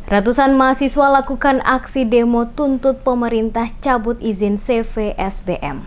Ratusan mahasiswa lakukan aksi demo tuntut pemerintah cabut izin CV SBM.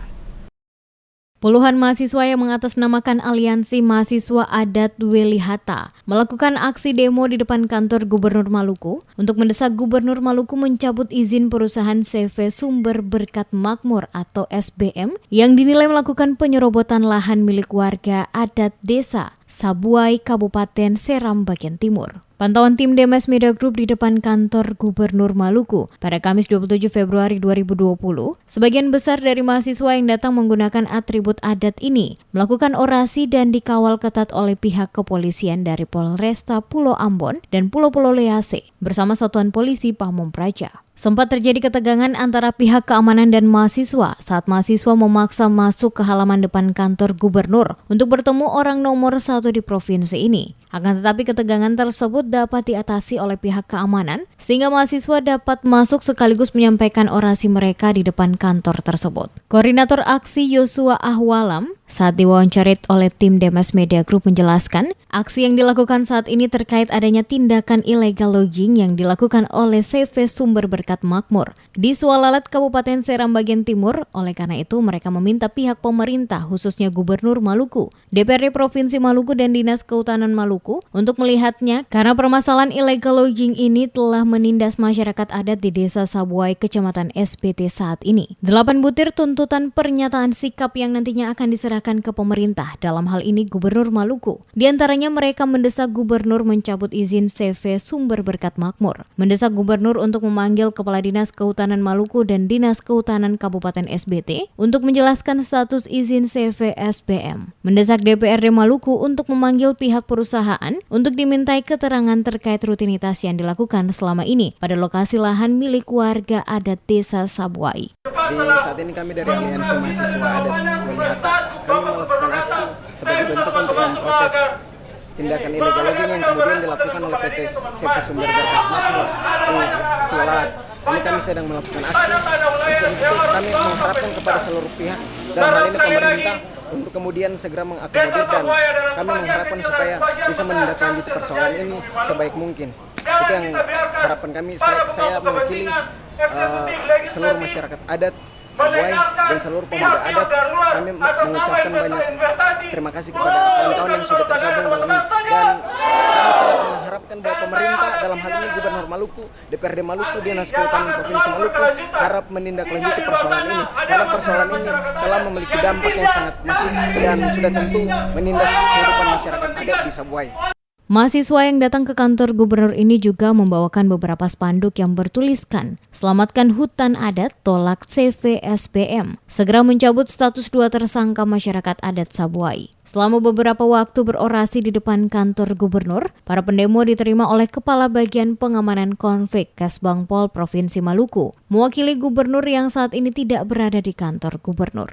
Puluhan mahasiswa yang mengatasnamakan Aliansi Mahasiswa Adat Welihata melakukan aksi demo di depan kantor Gubernur Maluku untuk mendesak Gubernur Maluku mencabut izin perusahaan CV Sumber Berkat Makmur atau SBM yang dinilai melakukan penyerobotan lahan milik warga adat desa Sabuai, Kabupaten Seram bagian timur. Pantauan tim DMS Media Group di depan kantor Gubernur Maluku pada Kamis 27 Februari 2020, sebagian besar dari mahasiswa yang datang menggunakan atribut adat ini melakukan orasi dan dikawal ketat oleh pihak kepolisian dari Polresta Pulau Ambon dan Pulau-Pulau Lease bersama Satuan Polisi Pamong Praja. Sempat terjadi ketegangan antara pihak keamanan dan mahasiswa saat mahasiswa memaksa masuk ke halaman depan kantor gubernur untuk bertemu orang nomor 1 di provinsi ini. Akan tetapi ketegangan tersebut dapat diatasi oleh pihak keamanan sehingga mahasiswa dapat masuk sekaligus menyampaikan orasi mereka di depan kantor tersebut. Koordinator aksi Yosua Ahwalam saat diwawancarai oleh tim DMS Media Group menjelaskan, aksi yang dilakukan saat ini terkait adanya tindakan illegal logging yang dilakukan oleh CV Sumber Berkat Makmur di Sualalat Kabupaten Seram bagian timur. Oleh karena itu, mereka meminta pihak pemerintah khususnya Gubernur Maluku, DPRD Provinsi Maluku dan Dinas Kehutanan Maluku untuk melihatnya karena permasalahan illegal logging ini telah menindas masyarakat adat di Desa Sabuai, Kecamatan SPT saat ini. 8 butir tuntutan pernyataan sikap yang nantinya akan diserahkan ke pemerintah, dalam hal ini Gubernur Maluku. Di antaranya mereka mendesak Gubernur mencabut izin CV Sumber Berkat Makmur, mendesak Gubernur untuk memanggil Kepala Dinas Kehutanan Maluku dan Dinas Kehutanan Kabupaten SBT untuk menjelaskan status izin CV SBM, mendesak DPRD Maluku untuk memanggil pihak perusahaan untuk dimintai keterangan terkait rutinitas yang dilakukan selama ini pada lokasi lahan milik warga adat Desa Sabuai. Di saat ini kami dari Aliansi Mahasiswa Adat Welihata kami melakukan aksi sebagai bentuk untuk memprotes tindakan illegal logging yang kemudian dilakukan oleh PT CV Sumber Berkat Makmur di Sualalat. Ini kami sedang melakukan aksi. Kami mengharapkan kepada seluruh pihak, dalam hal ini pemerintah, untuk kemudian segera mengakomodir dan kami mengharapkan supaya bisa menindaklanjuti persoalan ini sebaik mungkin. Itu yang harapan kami. Saya mewakili seluruh masyarakat adat Sabuai dan seluruh pemuda adat. Kami mengucapkan banyak terima kasih kepada kawan-kawan yang sudah tergabung dalam ini, dan kami sangat mengharapkan bahwa pemerintah, dalam hal ini Gubernur Maluku, DPRD Maluku, Dinas Kehutanan Provinsi Maluku harap menindaklanjuti persoalan ini karena persoalan ini telah memiliki dampak yang sangat masif dan sudah tentu menindas kehidupan masyarakat adat di Sabuai. Mahasiswa yang datang ke kantor gubernur ini juga membawakan beberapa spanduk yang bertuliskan, "Selamatkan hutan adat, tolak CV SBM, segera mencabut status 2 tersangka masyarakat adat Sabuai." Selama beberapa waktu berorasi di depan kantor gubernur, para pendemo diterima oleh Kepala Bagian Pengamanan Konflik Kesbangpol Provinsi Maluku, mewakili gubernur yang saat ini tidak berada di kantor gubernur.